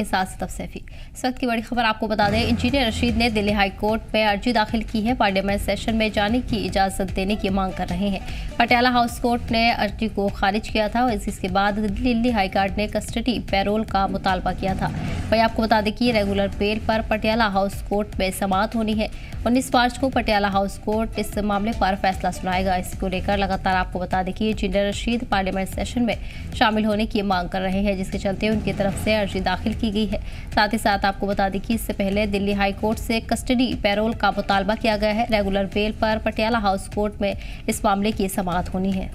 के साथ सितफ सैफी। इस वक्त की बड़ी खबर आपको बता दें, इंजीनियर रशीद ने दिल्ली हाई कोर्ट में अर्जी दाखिल की है। पार्लियामेंट सेशन में जाने की इजाज़त देने की मांग कर रहे हैं। पटियाला हाउस कोर्ट ने अर्जी को खारिज किया था और इसके बाद दिल्ली हाई कोर्ट ने कस्टडी पैरोल का मुतालबा किया था। वही आपको बता दें कि रेगुलर बेल पर पटियाला हाउस कोर्ट में समाअत होनी है। 19 मार्च को पटियाला हाउस कोर्ट इस मामले पर फैसला सुनाएगा। इसको लेकर लगातार आपको बता दें कि इंजीनियर रशीद पार्लियामेंट सेशन में शामिल होने की मांग कर रहे हैं, जिसके चलते उनकी तरफ से अर्जी दाखिल की गई है। साथ ही साथ आपको बता दें कि इससे पहले दिल्ली हाई कोर्ट से कस्टडी पैरोल का मुतालबा किया गया है। रेगुलर बेल पर पटियाला हाउस कोर्ट में इस मामले की समाअत होनी है।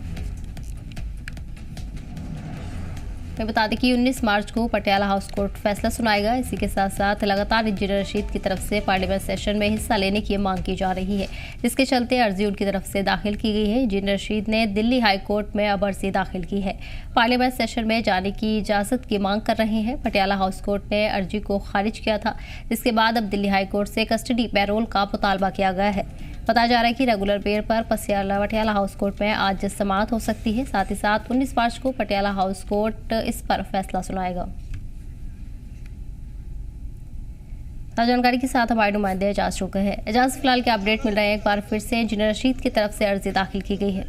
मैं बता दें कि 19 मार्च को पटियाला हाउस कोर्ट फैसला सुनाएगा। इसी के साथ साथ लगातार इंजीनियर रशीद की तरफ से पार्लियामेंट सेशन में हिस्सा लेने की मांग की जा रही है, जिसके चलते अर्जी उनकी तरफ से दाखिल की गई है। इंजीनियर रशीद ने दिल्ली हाई कोर्ट में अब अर्जी दाखिल की है। पार्लियामेंट सेशन में जाने की इजाज़त की मांग कर रहे हैं। पटियाला हाउस कोर्ट ने अर्जी को खारिज किया था, जिसके बाद अब दिल्ली हाई कोर्ट से कस्टडी पैरोल का मुतालबा किया गया है। बताया जा रहा है कि रेगुलर बेल पर पटियाला हाउस कोर्ट में आज समाअत हो सकती है। साथ ही साथ 19 मार्च को पटियाला हाउस कोर्ट इस पर फैसला सुनाएगा। जानकारी के साथ हमारे नुमाइंदे एजाज चुके हैं। एजाज, फिलहाल क्या अपडेट मिल रहे हैं? एक बार फिर से इंजीनियर रशीद की तरफ से अर्जी दाखिल की गई है।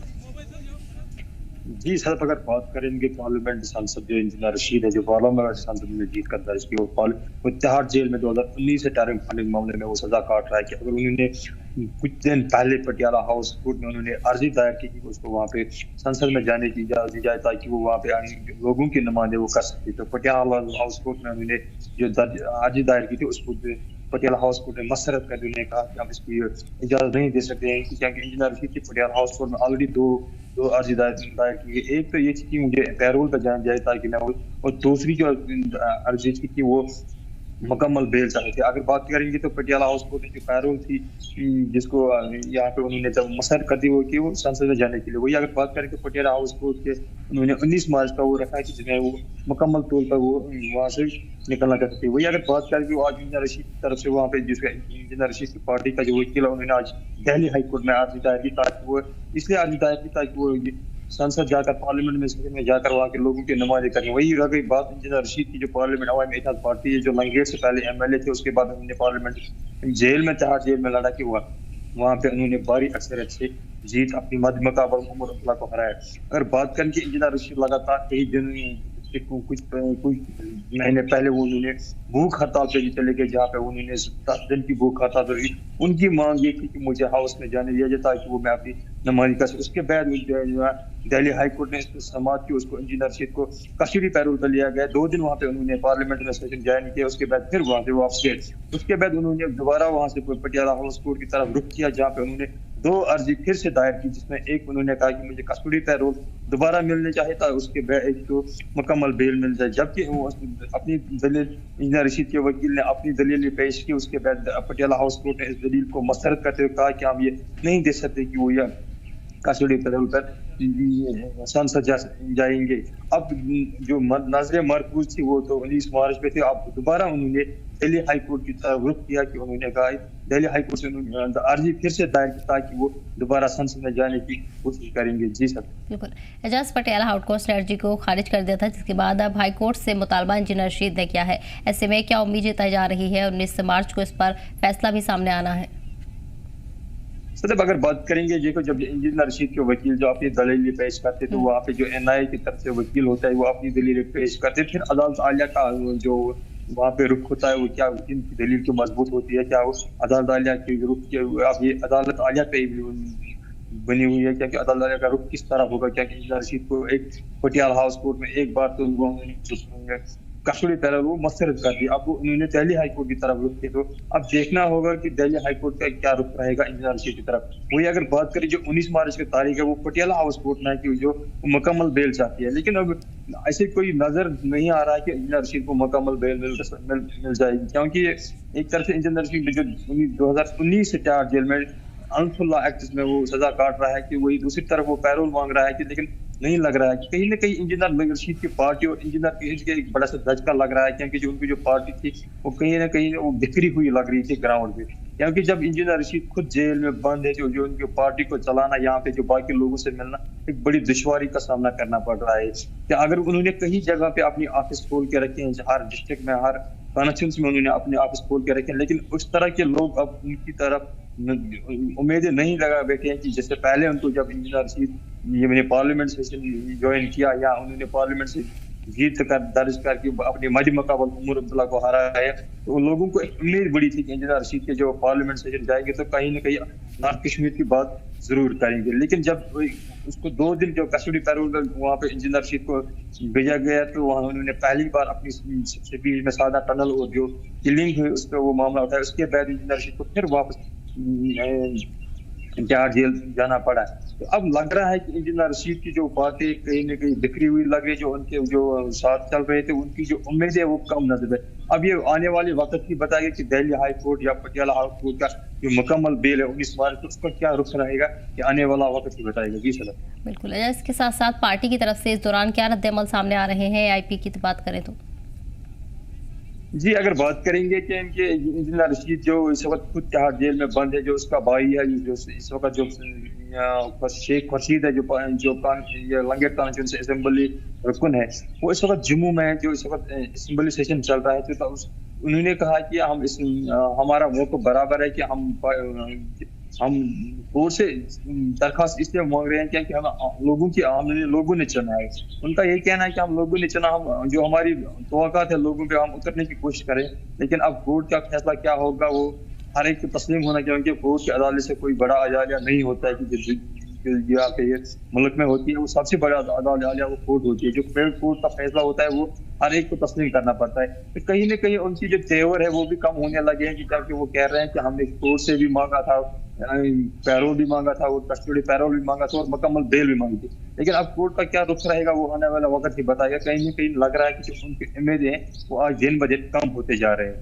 जी सर, अगर बात करेंगे पार्लियामेंट सांसद जो इंजीनियर रशीद है, जो पार्लियामेंट सांसद में जीत कर दर्ज की, वो तिहाड़ जेल में 2019 से टेररिंग फंडिंग मामले में वो सजा काट रहा है कि अगर उन्होंने कुछ दिन पहले पटियाला हाउस कोर्ट में उन्होंने अर्जी दायर की कि उसको वहाँ पे संसद में जाने की इजाजत दी जाए ताकि वो वहाँ पे लोगों की नुमाइंदगी वो कर सके, तो पटियाला हाउस कोर्ट में उन्होंने जो अर्जी दायर की थी उसको पटियाला हाउस कोर्ट ने मसरत कर उन्होंने कहा कि हम इसकी इजाजत नहीं दे सकते हैं, क्योंकि इंजीनियर रशीद की पटियाला हाउस कोर्ट में ऑलरेडी दो अर्जी दायर की है। एक तो ये थी कि मुझे पैरोल पर जाना जाए ताकि मैं, और दूसरी जो अर्जी थी कि वो मुकम्मल बेल चाहते थे। अगर बात करेंगे तो पटियाला हाउस कोर्ट की पैरोल थी जिसको यहाँ पे उन्होंने जब मसर कर दी वो कि वो संसद में जाने के लिए, वही अगर बात करें तो पटियाला हाउस कोर्ट के उन्होंने 19 मार्च का वो रखा है कि जिसमें वो मुकम्मल तौर पर वो वहाँ से निकलना चाहते थे। वही अगर बात करें कि आज इंजीनियर रशीद की तरफ से वहाँ पे जिसका इंजीनियर रशीद की पार्टी का जो वकील है उन्होंने आज दिल्ली हाई कोर्ट में अर्जी दायर की, ताकि वो इसलिए अर्जी दायर की ताकि वो संसद जाकर पार्लियामेंट में जाकर वहाँ के लोगों की नुमाइंदगी करें। वही रह गई बात इंजीनियर रशीद की जो पार्लियामेंट अवामी इत्तेहाद पार्टी है, जो लंगेट से पहले एमएलए थे, उसके बाद उन्होंने पार्लियामेंट जेल में तिहाड़ जेल में लड़ा कि हुआ, वहाँ पे उन्होंने भारी अक्सरियत से जीत अपनी मद मुकाबल उमर अब्दुल्ला को हराया। अगर बात करें कि इंजीनियर रशीद लगातार कई दिन कुछ महीने पहले वो उन्होंने भूख हड़ताल पे चले गए, जहाँ पे उन्होंने 10 दिन की भूख हड़ताल रही। उनकी मांग ये थी कि मुझे हाउस में जाने दिया जाए ताकि वो मैं अपनी नुमाइंदगी कर सकूं। उसके बाद दिल्ली हाई कोर्ट ने इसको समाअत की, उसको इंजीनियर रशीद को कस्टडी पैरोल पर लिया गया। 2 दिन वहाँ पे उन्होंने पार्लियामेंट में सेशन ज्वाइन किया, उसके बाद फिर वहाँ से वापस गए। उसके बाद उन्होंने दोबारा वहाँ से पटियाला हाउस कोर्ट की तरफ रुख किया, जहाँ पे उन्होंने 2 अर्जी फिर से दायर की, जिसमें एक उन्होंने कहा कि मुझे कस्टडी पैरोल दोबारा मिलने चाहिए था, उसके बाद एक तो मुकम्मल बेल मिल जाए। जबकि वो अपनी दलील इंजीनियर रशीद के वकील ने अपनी दलील पेश की, उसके बाद पटियाला हाउस कोर्ट ने इस दलील को मसरत करते हुए कहा कि हम ये नहीं दे सकते कि वो यह कस्टडी पैरोल पर संसद जाएंगे। अब जो नजर मरकूज थी वो तो 19 मार्च पे थी। अब दोबारा उन्होंने दिल्ली हाई कोर्ट की तरफ रुख किया कि उन्होंने कहा दिल्ली हाई कोर्ट से उन्होंने अर्जी फिर से दायर की ताकि वो दोबारा संसद में जाने की कोशिश करेंगे। जी सर, बिल्कुल। एजाज, पटियाला हाउस कोर्ट ने अर्जी को खारिज कर दिया था, जिसके बाद अब हाई कोर्ट से मुतालबा इंजीनियर रशीद ने किया है। ऐसे में क्या उम्मीद जताई जा रही है? 19 मार्च को इस पर फैसला भी सामने आना है। सर, अगर बात करेंगे देखो, जब इंजीनियर रशीद के वकील जो अपनी दलील पेश करते तो वहाँ पे जो एनआई की तरफ से वकील होता है वो अपनी दलील पेश करते, फिर अदालत आलिया का जो वहाँ पे रुख होता है वो क्या इनकी दलील क्यों मजबूत होती है, क्या वो अदालत आलिया के रुख के अब ये अदालत आलिया पे बनी हुई है, क्या अदालत आलिया का रुख किस तरह होगा। क्या इंजीनियर रशीद को एक पटियाला हाउस कोर्ट में एक बार तो कस्टडी पैरोल वो मसरत कर दी, अब उन्होंने दिल्ली हाई कोर्ट की तरफ रुख किया, तो अब देखना होगा कि दिल्ली हाई कोर्ट का क्या रुख रहेगा इंजीनियर रशीद की तरफ। वही अगर बात करें जो 19 मार्च की तारीख है वो पटियाला हाउस कोर्ट में है कि जो मुकम्मल बेल चाहती है, लेकिन अब ऐसे कोई नजर नहीं आ रहा है कि इंजीनियर रशीद को मुकम्मल बेल मिल जाएगी, क्योंकि एक तरफ से इंजीनियर रशीद जो 2019 से तिहाड़ जेल में अनफुल्ला एक्ट में वो सजा काट रहा है कि वही दूसरी तरफ वो पैरोल मांग रहा है कि, लेकिन नहीं लग रहा है कि कहीं ना कहीं इंजीनियर रशीद की पार्टी और इंजीनियर रशीद के एक बड़ा सा धचका लग रहा है, क्योंकि जो उनकी जो पार्टी थी वो कहीं ना कहीं वो बिखरी हुई लग रही थी ग्राउंड पे। क्योंकि जब इंजीनियर रशीद खुद जेल में बंद है, जो उनकी पार्टी को चलाना, यहाँ पे जो बाकी लोगों से मिलना, एक बड़ी दुश्वारी का सामना करना पड़ रहा है कि अगर उन्होंने कहीं जगह पे अपनी ऑफिस खोल के रखे हैं, हर डिस्ट्रिक्ट में, हर कॉन्स्टिट्यूंसी में उन्होंने अपने ऑफिस खोल के रखे हैं, लेकिन उस तरह के लोग अब उनकी तरफ उम्मीदें नहीं लगा बैठे हैं कि जैसे पहले उनको जब इंजीनियर रशीद ये पार्लियामेंट सेशन ज्वाइन किया या उन्होंने पार्लियामेंट से जीत कर दर्ज करके अपने मद मुकाबल उमर अब्दुल्ला को हराया है, तो उन लोगों को एक उम्मीद बड़ी थी कि इंजीनियर रशीद के जो पार्लियामेंट सेशन जाएंगे तो कहीं ना कहीं नॉर्थ कश्मीर की बात जरूर करेंगे। लेकिन जब उसको 2 दिन जो कस्टडी पैरोल में वहाँ पे इंजीनियर रशीद को भेजा गया तो वहाँ उन्होंने पहली बार अपनी सबसे बीच में सादा टनल और जो किलिंग हुई उस पर वो मामला उठाया। उसके बाद इंजीनियर रशीद को फिर वापस तिहाड़ जेल जाना पड़ा। तो अब लग रहा है कि इंजीनियर रशीद की जो बातें कहीं ना कहीं बिखरी हुई लग रही, जो उनके जो साथ चल रहे थे उनकी जो उम्मीद है वो कम नजर है। अब ये आने वाले वक्त की बताएगा कि दिल्ली हाई कोर्ट या पटियाला हाई कोर्ट का जो मुकम्मल बेल है 19 मार्च को, उसका क्या रुख रहेगा, ये आने वाला वक्त ही बताएगा। जी सर बिल्कुल। इसके साथ साथ पार्टी की तरफ से इस दौरान क्या रद्द-ए-अमल सामने आ रहे हैं AIP की बात करें तो? जी, अगर बात करेंगे कि इनके इंजीनियर रशीद जो इस वक्त खुद तिहाड़ जेल में बंद है, जो उसका भाई है, जो इस वक्त जो शेख खुर्शीद है, जो लंगेट कॉन्स्टिट्यूंसी असेंबली रुकन है, वो इस वक्त जम्मू में है, जो इस वक्त असेंबली सेशन चल रहा है। तो उन्होंने कहा कि हमारा मौक़िफ़ बराबर है कि हम कोर्ट से दरखास्त इसलिए मांग रहे हैं क्योंकि हमने लोगों ने चुना है। उनका यही कहना है कि हम लोगों ने चुना, हम जो हमारी तवक्कात है लोगों पे हम उतरने की कोशिश करें, लेकिन अब कोर्ट का फैसला क्या होगा वो हर एक को तस्लीम होना चाहिए। क्योंकि कोर्ट की अदालत से कोई बड़ा अदालिया नहीं होता है कि यहाँ पे मुल्क में होती है, वो सबसे बड़ा अदालिया वो कोर्ट होती है। जो कोर्ट का फैसला होता है वो हर एक को तस्लीम करना पड़ता है। तो कहीं ना कहीं उनकी जो तेवर है वो भी कम होने लगे हैं, क्योंकि वो कह रहे हैं कि हमने कोर्ट से भी मांगा था, पैरोल भी मांगा था और कस्टडी पैरोल भी मांगा था और मुकम्मल बेल भी मांगी थी, लेकिन अब कोर्ट का क्या रुख रहेगा वो आने वाला वक्त ही बताएगा। कहीं ना कहीं लग रहा है कि जो उनकी उम्मीदें हैं वो आज दिन ब दिन कम होते जा रहे हैं।